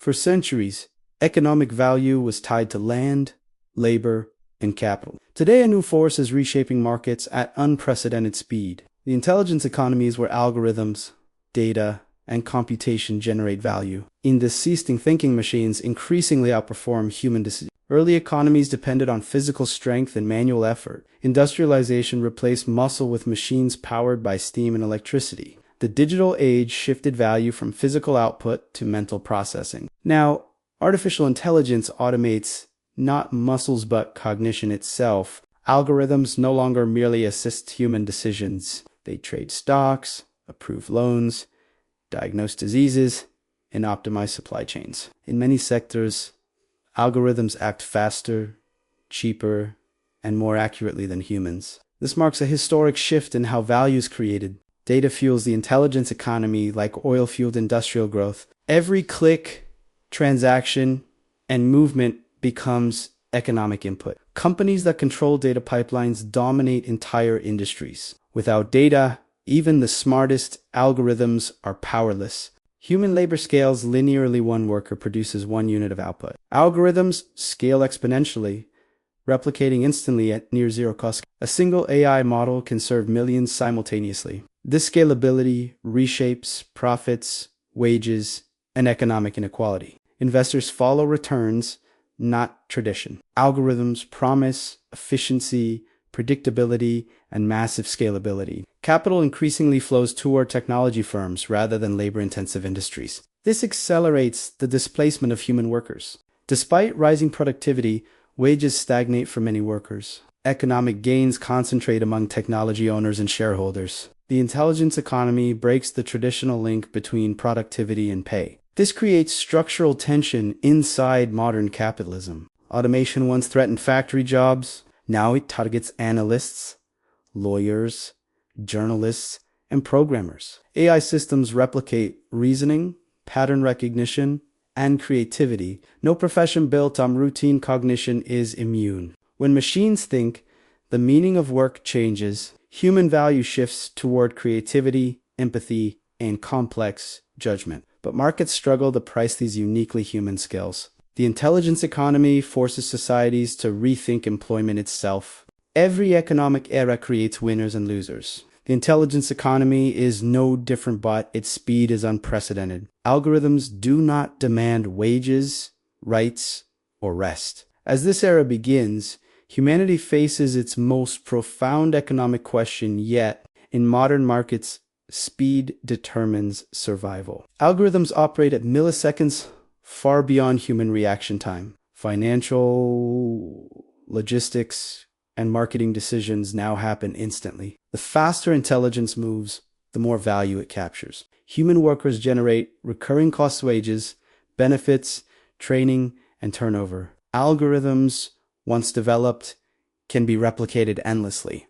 For centuries, economic value was tied to land, labor, and capital. Today, a new force is reshaping markets at unprecedented speed. The intelligence economy is where algorithms, data, and computation generate value. In this ceasing thinking machines increasingly outperform human decisions. Early economies depended on physical strength and manual effort. Industrialization replaced muscle with machines powered by steam and electricity. The digital age shifted value from physical output to mental processing. Now, artificial intelligence automates not muscles but cognition itself. Algorithms no longer merely assist human decisions. They trade stocks, approve loans, diagnose diseases, and optimize supply chains. In many sectors, algorithms act faster, cheaper, and more accurately than humans. This marks a historic shift in how value is created. Data fuels the intelligence economy like oil-fueled industrial growth. Every click, transaction, and movement becomes economic input. Companies that control data pipelines dominate entire industries. Without data, even the smartest algorithms are powerless. Human labor scales linearly. One worker produces 1 unit of output. Algorithms scale exponentially, replicating instantly at near zero cost. A single AI model can serve millions simultaneously. This scalability reshapes profits, wages, and economic inequality. Investors follow returns, not tradition. Algorithms promise efficiency, predictability, and massive scalability. Capital increasingly flows toward technology firms rather than labor-intensive industries. This accelerates the displacement of human workers. Despite rising productivity, wages stagnate for many workers. Economic gains concentrate among technology owners and shareholders. The intelligence economy breaks the traditional link between productivity and pay. This creates structural tension inside modern capitalism. Automation once threatened factory jobs. Now it targets analysts, lawyers, journalists, and programmers. AI systems replicate reasoning, pattern recognition, and creativity. No profession built on routine cognition is immune. When machines think, the meaning of work changes. Human value shifts toward creativity, empathy, and complex judgment. But markets struggle to price these uniquely human skills. The intelligence economy forces societies to rethink employment itself. Every economic era creates winners and losers. The intelligence economy is no different, but its speed is unprecedented. Algorithms do not demand wages, rights, or rest. As this era begins, humanity faces its most profound economic question yet. In modern markets, speed determines survival. Algorithms operate at milliseconds, far beyond human reaction time. Financial, logistics, and marketing decisions now happen instantly. The faster intelligence moves, the more value it captures. Human workers generate recurring cost wages, benefits, training, and turnover. Algorithms, once developed, can be replicated endlessly.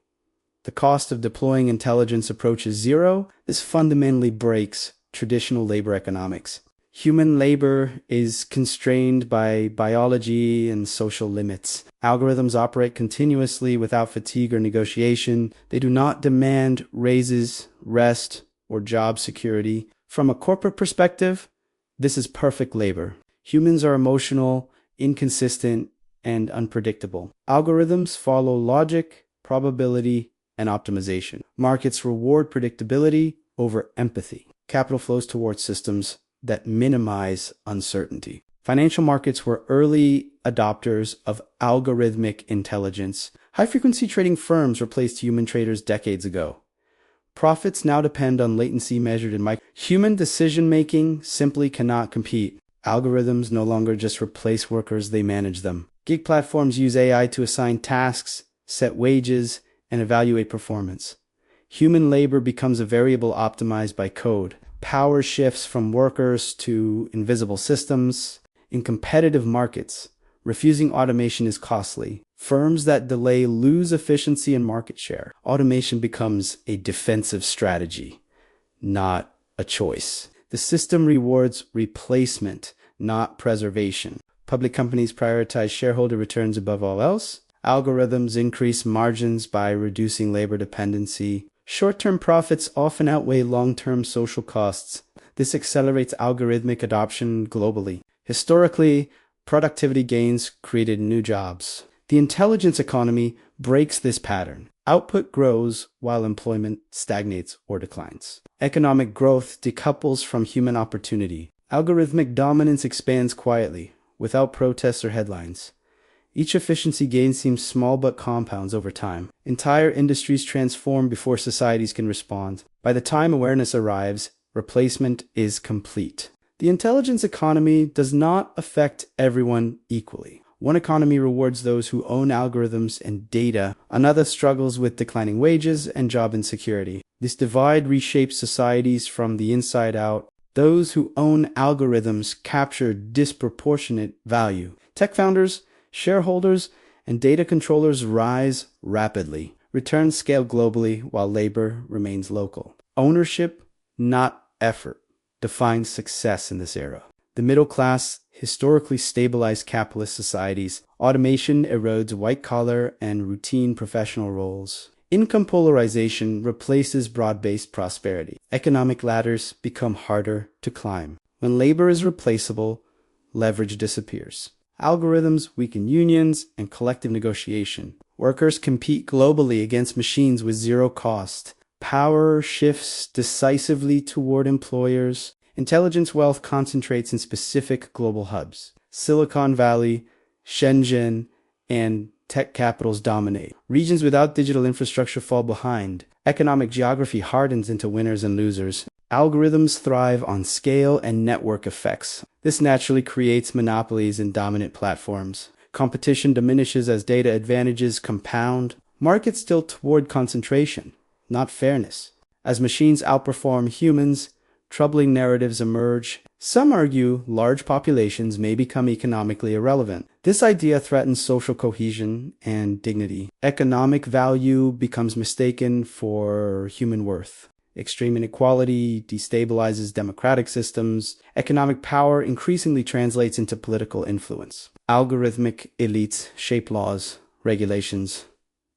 The cost of deploying intelligence approaches zero. This fundamentally breaks traditional labor economics. Human labor is constrained by biology and social limits. Algorithms operate continuously without fatigue or negotiation. They do not demand raises, rest, or job security. From a corporate perspective, this is perfect labor. Humans are emotional, inconsistent, and unpredictable. Algorithms follow logic, probability, and optimization. Markets reward predictability over empathy. Capital flows towards systems that minimize uncertainty. Financial markets were early adopters of algorithmic intelligence. High-frequency trading firms replaced human traders decades ago. Profits now depend on latency measured in micro. Human decision-making simply cannot compete. Algorithms no longer just replace workers, they manage them. Gig platforms use AI to assign tasks, set wages, and evaluate performance. Human labor becomes a variable optimized by code. Power shifts from workers to invisible systems. In competitive markets, refusing automation is costly. Firms that delay lose efficiency and market share. Automation becomes a defensive strategy, not a choice. The system rewards replacement, not preservation. Public companies prioritize shareholder returns above all else. Algorithms increase margins by reducing labor dependency. Short-term profits often outweigh long-term social costs. This accelerates algorithmic adoption globally. Historically, productivity gains created new jobs. The intelligence economy breaks this pattern. Output grows while employment stagnates or declines. Economic growth decouples from human opportunity. Algorithmic dominance expands quietly, without protests or headlines. Each efficiency gain seems small but compounds over time. Entire industries transform before societies can respond. By the time awareness arrives, replacement is complete. The intelligence economy does not affect everyone equally. One economy rewards those who own algorithms and data. Another struggles with declining wages and job insecurity. This divide reshapes societies from the inside out. Those who own algorithms capture disproportionate value. Tech founders, shareholders, and data controllers rise rapidly. Returns scale globally while labor remains local. Ownership, not effort, defines success in this era. The middle class historically stabilized capitalist societies. Automation erodes white-collar and routine professional roles. Income polarization replaces broad-based prosperity. Economic ladders become harder to climb. When labor is replaceable, leverage disappears. Algorithms weaken unions and collective negotiation. Workers compete globally against machines with zero cost. Power shifts decisively toward employers. Intelligence wealth concentrates in specific global hubs. Silicon Valley, Shenzhen, and tech capitals dominate. Regions without digital infrastructure fall behind. Economic geography hardens into winners and losers. Algorithms thrive on scale and network effects. This naturally creates monopolies and dominant platforms. Competition diminishes as data advantages compound. Markets tilt toward concentration, not fairness. As machines outperform humans, troubling narratives emerge. Some argue large populations may become economically irrelevant. This idea threatens social cohesion and dignity. Economic value becomes mistaken for human worth. Extreme inequality destabilizes democratic systems. Economic power increasingly translates into political influence. Algorithmic elites shape laws, regulations,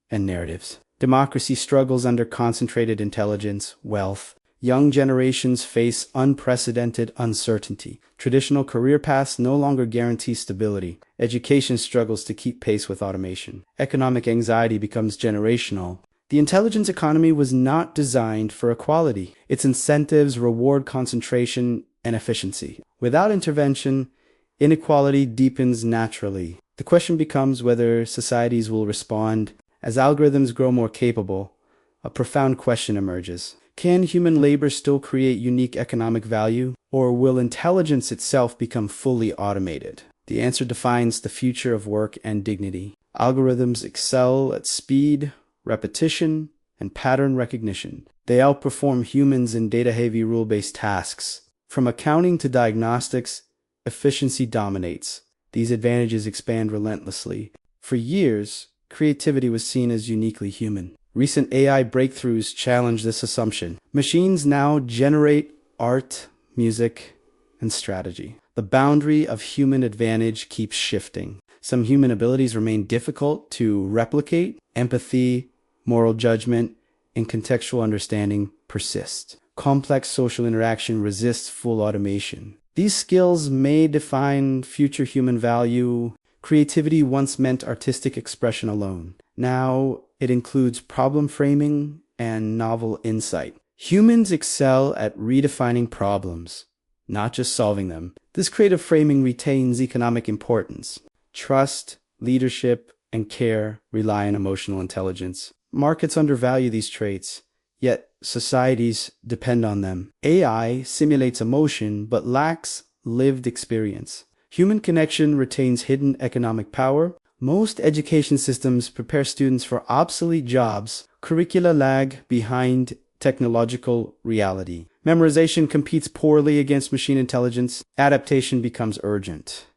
and narratives. Democracy struggles under concentrated intelligence, wealth. Young generations face unprecedented uncertainty. Traditional career paths no longer guarantee stability. Education struggles to keep pace with automation. Economic anxiety becomes generational. The intelligence economy was not designed for equality. Its incentives reward concentration and efficiency. Without intervention, inequality deepens naturally. The question becomes whether societies will respond. As algorithms grow more capable, a profound question emerges. Can human labor still create unique economic value, or will intelligence itself become fully automated? The answer defines the future of work and dignity. Algorithms excel at speed, repetition, and pattern recognition. They outperform humans in data-heavy rule-based tasks. From accounting to diagnostics, efficiency dominates. These advantages expand relentlessly. For years, creativity was seen as uniquely human. Recent AI breakthroughs challenge this assumption. Machines now generate art, music, and strategy. The boundary of human advantage keeps shifting. Some human abilities remain difficult to replicate. Empathy, moral judgment, and contextual understanding persist. Complex social interaction resists full automation. These skills may define future human value. Creativity once meant artistic expression alone. Now it includes problem framing and novel insight. Humans excel at redefining problems, not just solving them. This creative framing retains economic importance. Trust, leadership, and care rely on emotional intelligence. Markets undervalue these traits, yet societies depend on them. AI simulates emotion but lacks lived experience. Human connection retains hidden economic power. Most education systems prepare students for obsolete jobs. Curricula lag behind technological reality. Memorization competes poorly against machine intelligence. Adaptation becomes urgent.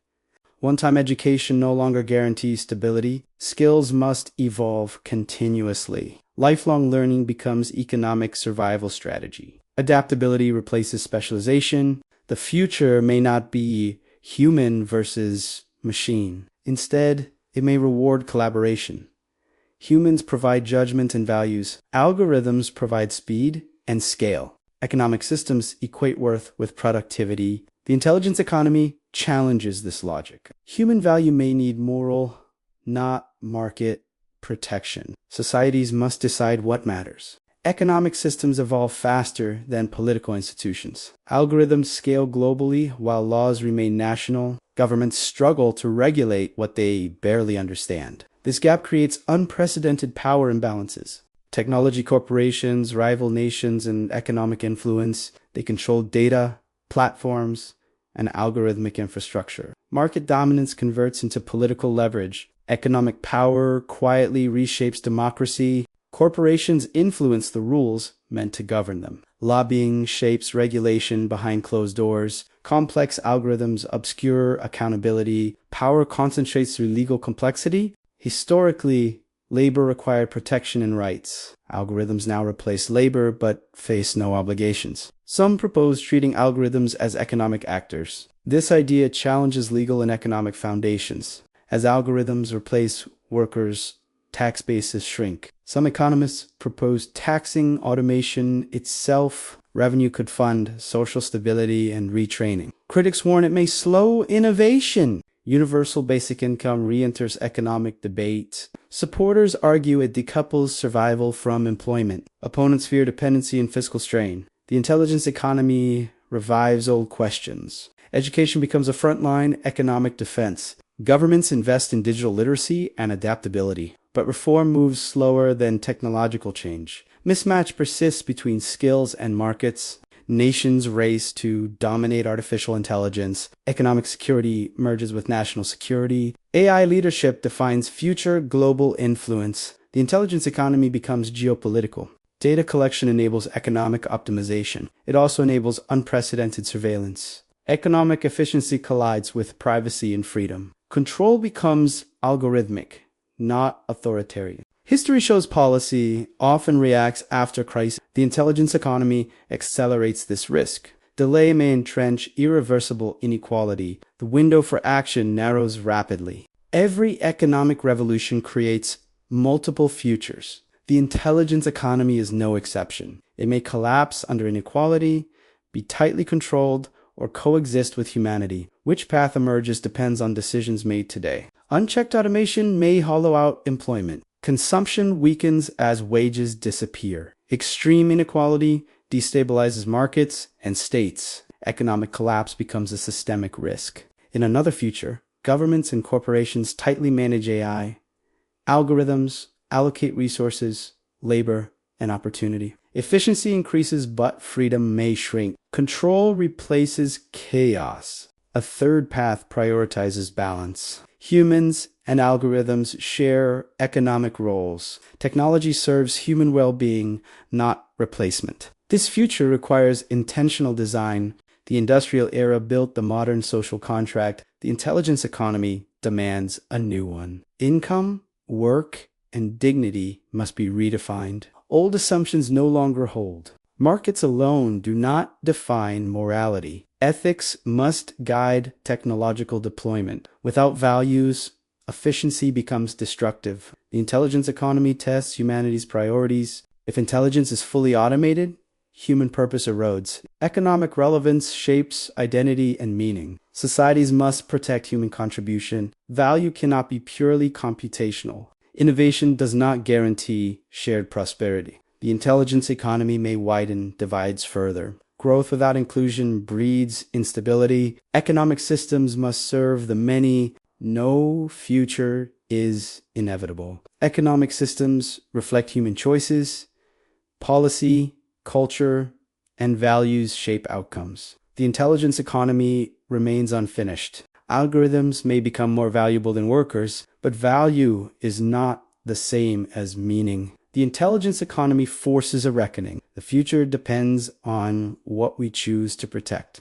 One-time education no longer guarantees stability. Skills must evolve continuously. Lifelong learning becomes economic survival strategy. Adaptability replaces specialization. The future may not be human versus machine. Instead, it may reward collaboration. Humans provide judgment and values. Algorithms provide speed and scale. Economic systems equate worth with productivity. The intelligence economy challenges this logic. Human value may need moral, not market protection. Societies must decide what matters. Economic systems evolve faster than political institutions. Algorithms scale globally while laws remain national. Governments struggle to regulate what they barely understand. This gap creates unprecedented power imbalances. Technology corporations rival nations in economic influence. They control data, platforms, and algorithmic infrastructure. Market dominance converts into political leverage. Economic power quietly reshapes democracy. Corporations influence the rules meant to govern them. Lobbying shapes regulation behind closed doors. Complex algorithms obscure accountability. Power concentrates through legal complexity. Historically, labor required protection and rights. Algorithms now replace labor but face no obligations. Some propose treating algorithms as economic actors. This idea challenges legal and economic foundations. As algorithms replace workers, tax bases shrink. Some economists propose taxing automation itself. Revenue could fund social stability and retraining. Critics warn it may slow innovation. Universal basic income re-enters economic debate. Supporters argue it decouples survival from employment. Opponents fear dependency and fiscal strain. The intelligence economy revives old questions. Education becomes a frontline economic defense. Governments invest in digital literacy and adaptability, but reform moves slower than technological change. Mismatch persists between skills and markets. Nations race to dominate artificial intelligence. Economic security merges with national security. AI leadership defines future global influence. The intelligence economy becomes geopolitical. Data collection enables economic optimization. It also enables unprecedented surveillance. Economic efficiency collides with privacy and freedom. Control becomes algorithmic, not authoritarian. History shows policy often reacts after crisis. The intelligence economy accelerates this risk. Delay may entrench irreversible inequality. The window for action narrows rapidly. Every economic revolution creates multiple futures. The intelligence economy is no exception. It may collapse under inequality, be tightly controlled, or coexist with humanity. Which path emerges depends on decisions made today. Unchecked automation may hollow out employment. Consumption weakens as wages disappear. Extreme inequality destabilizes markets and states. Economic collapse becomes a systemic risk. In another future, governments and corporations tightly manage AI. Algorithms allocate resources, labor, and opportunity. Efficiency increases, but freedom may shrink. Control replaces chaos. A third path prioritizes balance. Humans and algorithms share economic roles. Technology serves human well-being, not replacement. This future requires intentional design. The industrial era built the modern social contract. The intelligence economy demands a new one. Income, work, and dignity must be redefined. Old assumptions no longer hold. Markets alone do not define morality. Ethics must guide technological deployment. Without values, efficiency becomes destructive. The intelligence economy tests humanity's priorities. If intelligence is fully automated, human purpose erodes. Economic relevance shapes identity and meaning. Societies must protect human contribution. Value cannot be purely computational. Innovation does not guarantee shared prosperity. The intelligence economy may widen divides further. Growth without inclusion breeds instability. Economic systems must serve the many. No future is inevitable. Economic systems reflect human choices. Policy, culture, and values shape outcomes. The intelligence economy remains unfinished. Algorithms may become more valuable than workers, but value is not the same as meaning. The intelligence economy forces a reckoning. The future depends on what we choose to protect.